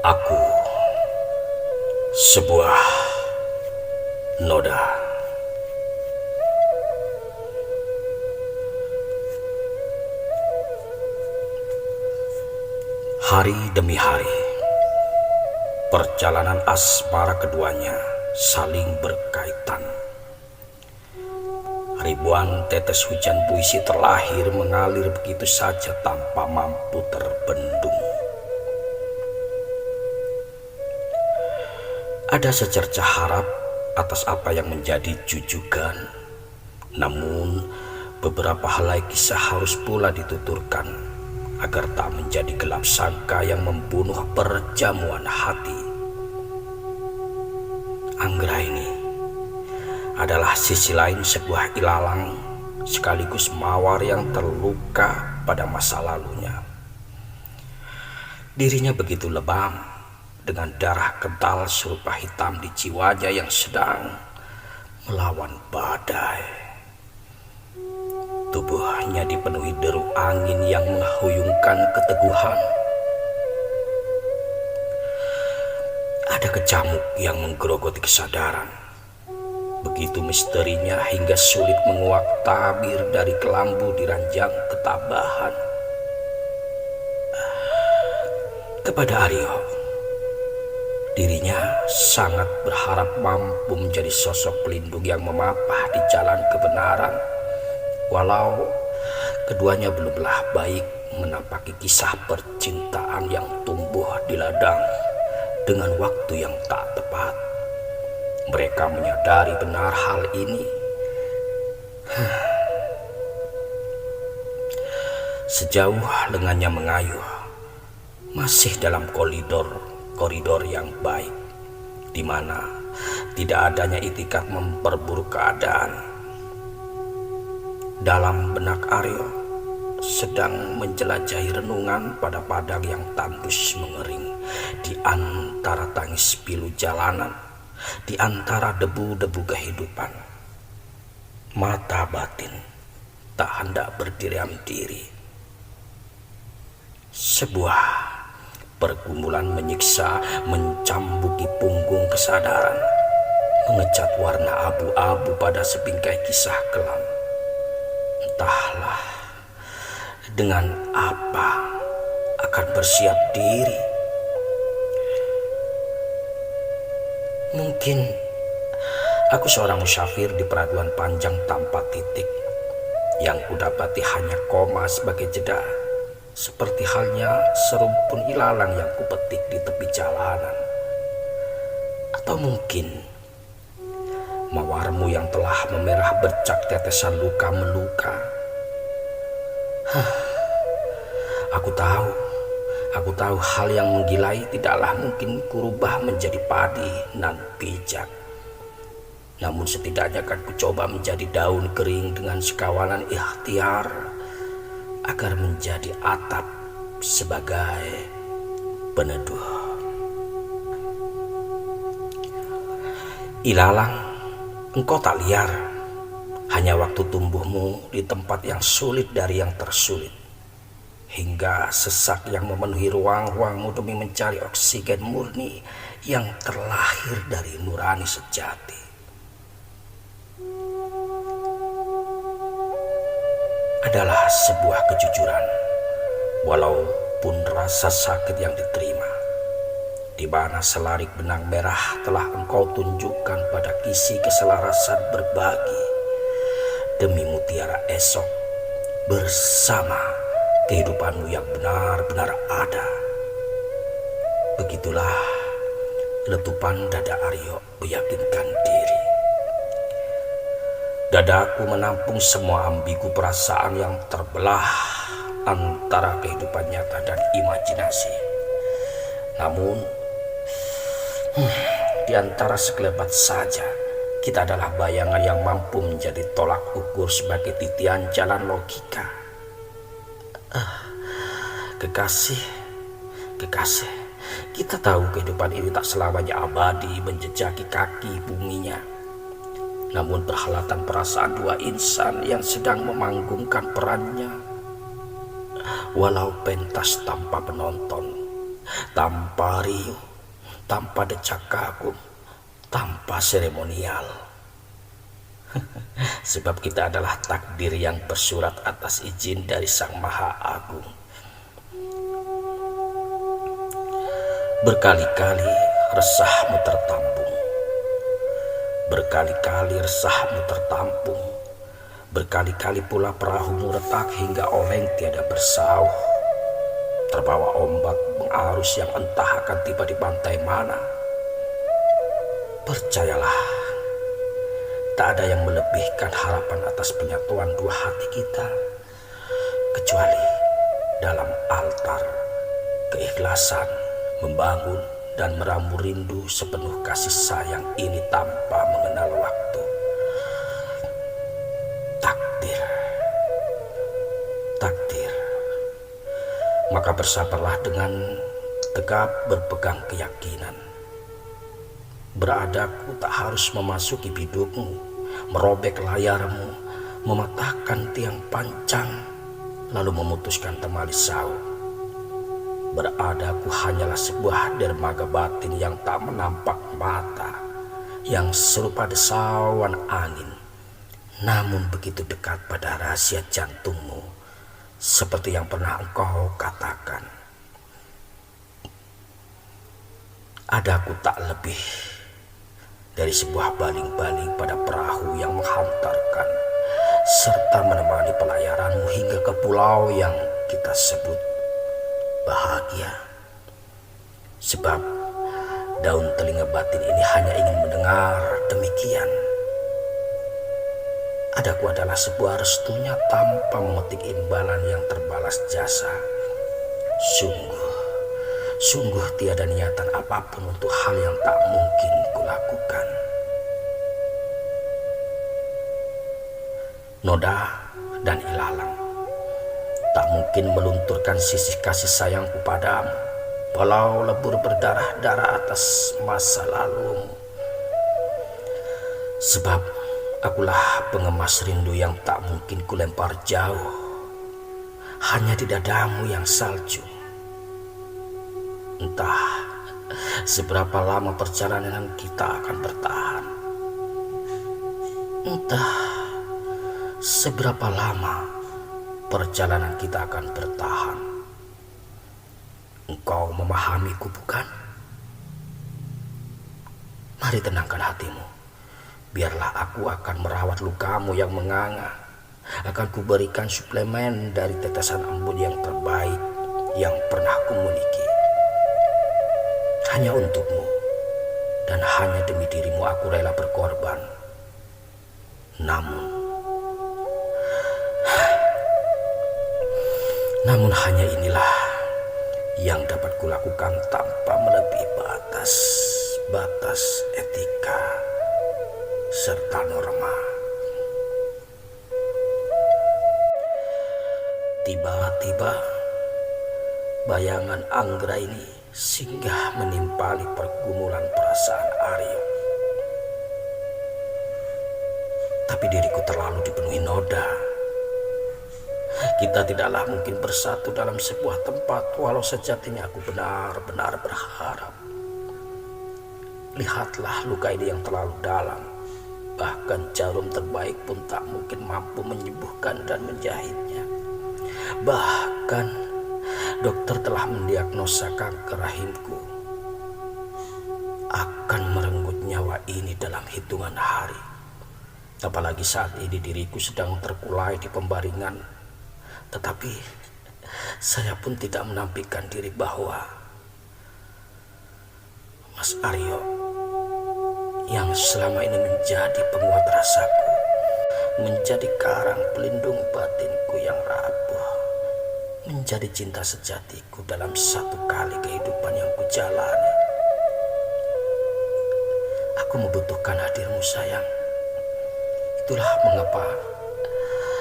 Aku sebuah noda. Hari demi hari, perjalanan asmara keduanya saling berkaitan. Ribuan tetes hujan puisi terlahir mengalir begitu saja tanpa mampu terbendung. Ada secercah harap atas apa yang menjadi jujukan, namun beberapa helai kisah harus pula dituturkan agar tak menjadi gelap sangka yang membunuh perjamuan hati. Anggraini adalah sisi lain sebuah ilalang sekaligus mawar yang terluka pada masa lalunya. Dirinya begitu lebam dengan darah kental serupa hitam di jiwanya yang sedang melawan badai. Tubuhnya dipenuhi deru angin yang menghuyungkan keteguhan. Ada kecamuk yang menggerogoti kesadaran. Begitu misterinya hingga sulit menguak tabir dari kelambu di ranjang ketabahan. Kepada Aryo, dirinya sangat berharap mampu menjadi sosok pelindung yang memapah di jalan kebenaran. Walau keduanya belumlah baik menapaki kisah percintaan yang tumbuh di ladang dengan waktu yang tak tepat. Mereka menyadari benar hal ini. Sejauh lengannya mengayuh, masih dalam koridor yang baik, di mana tidak adanya itikat memperburuk keadaan. Dalam benak Aryo sedang menjelajahi renungan pada padang yang tandus mengering, di antara tangis pilu jalanan, di antara debu-debu kehidupan. Mata batin tak hendak berdiam diri. Sebuah pergumulan menyiksa mencambuki punggung kesadaran, mengecat warna abu-abu pada sebingkai kisah kelam. Entahlah dengan apa akan bersiap diri. Mungkin aku seorang musafir di peraduan panjang tanpa titik, yang kudapati hanya koma sebagai jeda, seperti halnya serumpun ilalang yang kupetik di tepi jalanan. Atau mungkin mawarmu yang telah memerah bercak tetesan luka meluka. Aku tahu hal yang menggilai tidaklah mungkin kurubah menjadi padi nan bijak. Namun setidaknya akan kucoba menjadi daun kering dengan sekawalan ikhtiar agar menjadi atap sebagai peneduh. Ilalang, engkau tak liar, hanya waktu tumbuhmu di tempat yang sulit dari yang tersulit, hingga sesak yang memenuhi ruang-ruangmu demi mencari oksigen murni yang terlahir dari nurani sejati. Adalah sebuah kejujuran, walaupun rasa sakit yang diterima, di mana selarik benang merah telah engkau tunjukkan pada kisi keselarasan berbagi demi mutiara esok bersama kehidupanmu yang benar-benar ada. Begitulah letupan dada Aryo meyakinkan diri. Dadaku menampung semua ambigu perasaan yang terbelah antara kehidupan nyata dan imajinasi. Namun di antara sekelebat saja, kita adalah bayangan yang mampu menjadi tolak ukur sebagai titian jalan logika. Kekasih, kita tahu kehidupan ini tak selamanya abadi menjejaki kaki buminya. Namun perhelatan perasaan dua insan yang sedang memanggungkan perannya, walau pentas tanpa penonton, tanpa riuh, tanpa decak kagum, tanpa seremonial. Sebab kita adalah takdir yang bersurat atas izin dari Sang Maha Agung. Berkali-kali resahmu tertampung, berkali-kali resahmu tertampung, berkali-kali pula perahumu retak hingga oleng tiada bersauh, terbawa ombak mengarus yang entah akan tiba di pantai mana. Percayalah, tak ada yang melebihkan harapan atas penyatuan dua hati kita, kecuali dalam altar keikhlasan membangun dan meramu rindu sepenuh kasih sayang ini tanpa mengenal waktu. Takdir, takdir. Maka bersabarlah dengan tegap berpegang keyakinan. Beradaku tak harus memasuki bidukmu, merobek layarmu, mematahkan tiang pancang, lalu memutuskan temali saut. Beradaku hanyalah sebuah dermaga batin yang tak menampak mata, yang serupa desauan angin, namun begitu dekat pada rahasia jantungmu, seperti yang pernah engkau katakan. Adaku tak lebih dari sebuah baling-baling pada perahu yang menghantarkan serta menemani pelayaranmu hingga ke pulau yang kita sebut bahagia. Sebab daun telinga batin ini hanya ingin mendengar demikian. Adaku adalah sebuah restunya tanpa memetik imbalan yang terbalas jasa. Sungguh tiada niatan apapun untuk hal yang tak mungkin kulakukan. Noda dan ilalang tak mungkin melunturkan sisih kasih sayangku padamu, walau lebur berdarah-darah atas masa lalumu. Sebab akulah pengemas rindu yang tak mungkin kulempar jauh, hanya di dadamu yang salju. Entah seberapa lama perjalanan kita akan bertahan. Entah seberapa lama perjalanan kita akan bertahan. Engkau memahamiku, bukan? Mari tenangkan hatimu. Biarlah aku akan merawat lukamu yang menganga. Akan kuberikan suplemen dari tetesan embun yang terbaik yang pernah kumiliki. Hanya untukmu dan hanya demi dirimu aku rela berkorban. Namun hanya inilah yang dapat kulakukan tanpa melebihi batas etika serta norma. Tiba-tiba bayangan Anggra ini singgah menimpali pergumulan perasaan Aryo. Tapi diriku terlalu dipenuhi noda. Kita tidaklah mungkin bersatu dalam sebuah tempat, walau sejatinya aku benar-benar berharap. Lihatlah luka ini yang terlalu dalam. Bahkan jarum terbaik pun tak mungkin mampu menyembuhkan dan menjahitnya. Bahkan dokter telah mendiagnosa kanker rahimku. Akan merenggut nyawa ini dalam hitungan hari. Apalagi saat ini diriku sedang terkulai di pembaringan. Tetapi saya pun tidak menampilkan diri bahwa Mas Aryo yang selama ini menjadi penguat rasaku, menjadi karang pelindung batinku yang rapuh, menjadi cinta sejatiku dalam satu kali kehidupan yang kujalani. Aku membutuhkan hadirmu, sayang. Itulah mengapa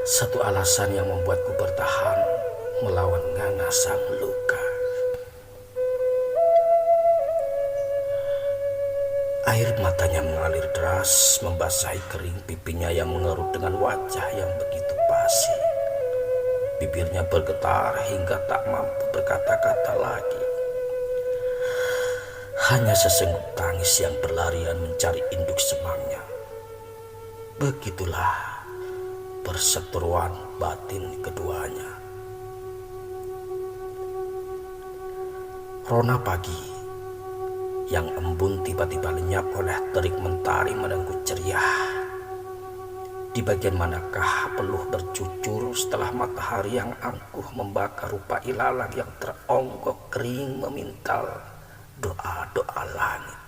satu alasan yang membuatku bertahan melawan nganga sang luka. Air matanya mengalir deras, membasahi kering pipinya yang mengerut dengan wajah yang begitu pasi. Bibirnya bergetar hingga tak mampu berkata-kata lagi. hanya sesenggup tangis yang berlarian mencari induk semangnya. Begitulah perseteruan batin keduanya. Rona pagi yang embun tiba-tiba lenyap oleh terik mentari menenggut ceria. Di bagian manakah peluh bercucur setelah matahari yang angkuh membakar rupa ilalang yang teronggok kering memintal doa-doa langit.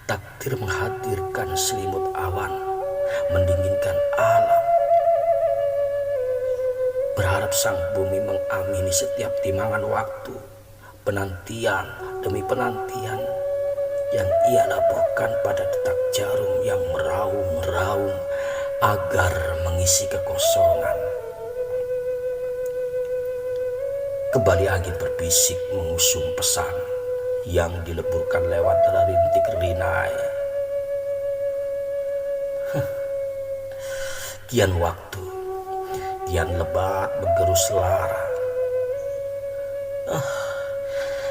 Takdir menghadirkan selimut awan, mendinginkan alam. Berharap sang bumi mengamini setiap timangan waktu, penantian demi penantian yang ia labuhkan pada detak jarum yang meraung-meraung agar mengisi kekosongan. Kembali angin berbisik mengusung pesan yang dileburkan lewat rintik rinai. Kian waktu, kian lebat bergerus lara.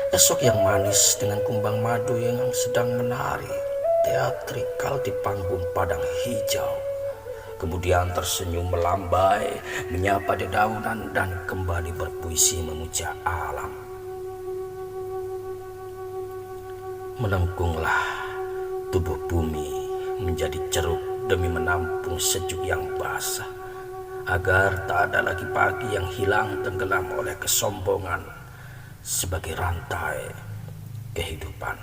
Esok yang manis dengan kumbang madu yang sedang menari teatrikal di panggung padang hijau. Kemudian tersenyum melambai, menyapa dedaunan dan kembali berpuisi memuja alam. Melengkunglah tubuh bumi menjadi ceruk demi menampung sejuk yang basah, agar tak ada lagi pagi yang hilang tenggelam oleh kesombongan sebagai rantai kehidupan.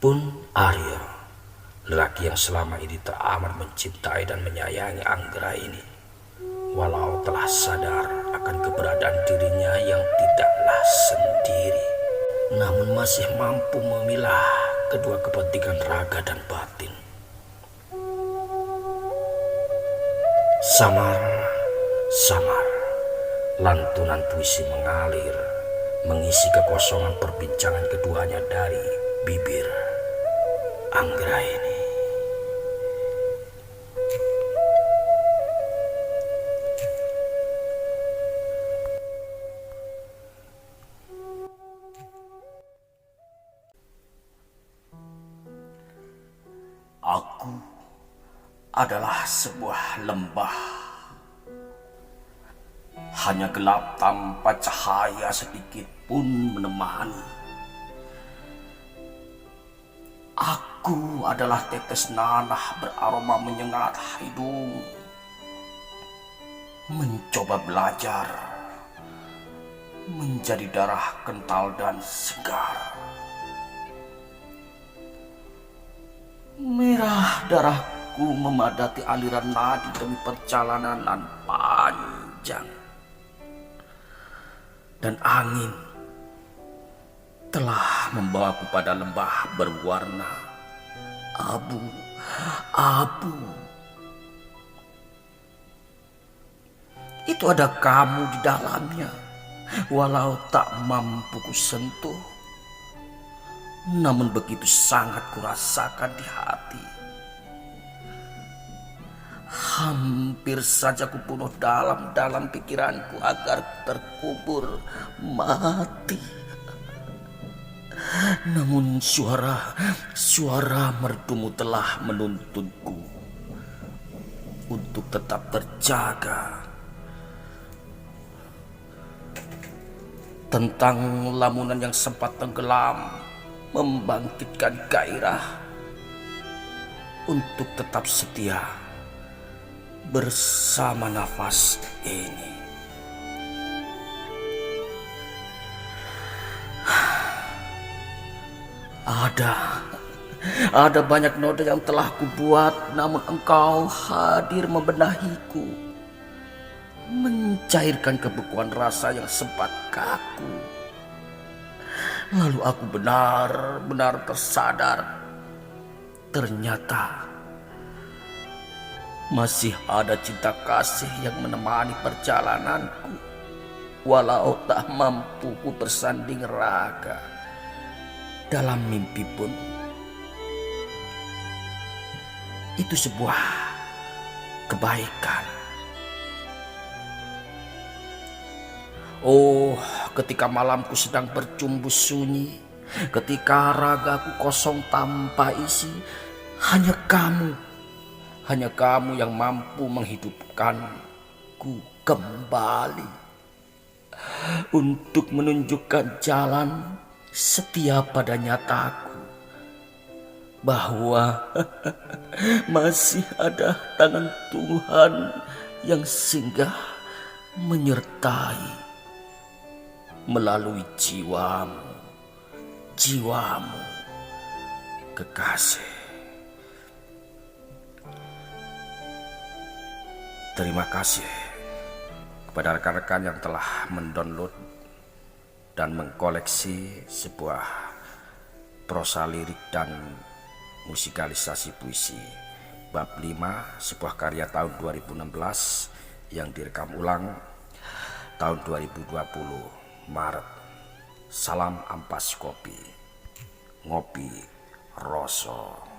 Pun Arya, lelaki yang selama ini teramat mencintai dan menyayangi Anggra ini, walau telah sadar akan keberadaan dirinya yang tidaklah sendiri, namun masih mampu memilah kedua kepentingan raga dan batin. Samar, lantunan puisi mengalir, mengisi kekosongan perbincangan keduanya dari bibir Anggra ini. Aku adalah sebuah lembah, hanya gelap tanpa cahaya sedikit pun menemani. Aku adalah tetes nanah beraroma menyengat hidung, mencoba belajar menjadi darah kental dan segar. Merah darahku memadati aliran nadi demi perjalanan nan panjang. Dan angin telah membawaku pada lembah berwarna abu-abu. Itu ada kamu di dalamnya, walau tak mampu ku sentuh. Namun begitu sangat kurasakan di hati. Hampir saja kubunuh dalam pikiranku agar terkubur mati. Namun suara merdumu telah menuntunku untuk tetap terjaga. Tentang lamunan yang sempat tenggelam, membangkitkan gairah untuk tetap setia bersama nafas ini. Ada banyak noda yang telah kubuat, namun engkau hadir membenahiku, mencairkan kebekuan rasa yang sempat kaku. Lalu aku benar-benar tersadar, ternyata masih ada cinta kasih yang menemani perjalananku, walau tak mampu ku bersanding raga dalam mimpi pun. Itu sebuah kebaikan. Oh, ketika malamku sedang bercumbu sunyi, ketika ragaku kosong tanpa isi, hanya kamu yang mampu menghidupkanku kembali untuk menunjukkan jalan setiap pada nyataku bahwa masih ada tangan Tuhan yang singgah menyertai melalui jiwamu kekasih. Terima kasih kepada rekan-rekan yang telah mendownload dan mengkoleksi sebuah prosa lirik dan musikalisasi puisi bab 5, sebuah karya tahun 2016 yang direkam ulang tahun 2020 Maret. Salam ampas kopi, ngopi rosok.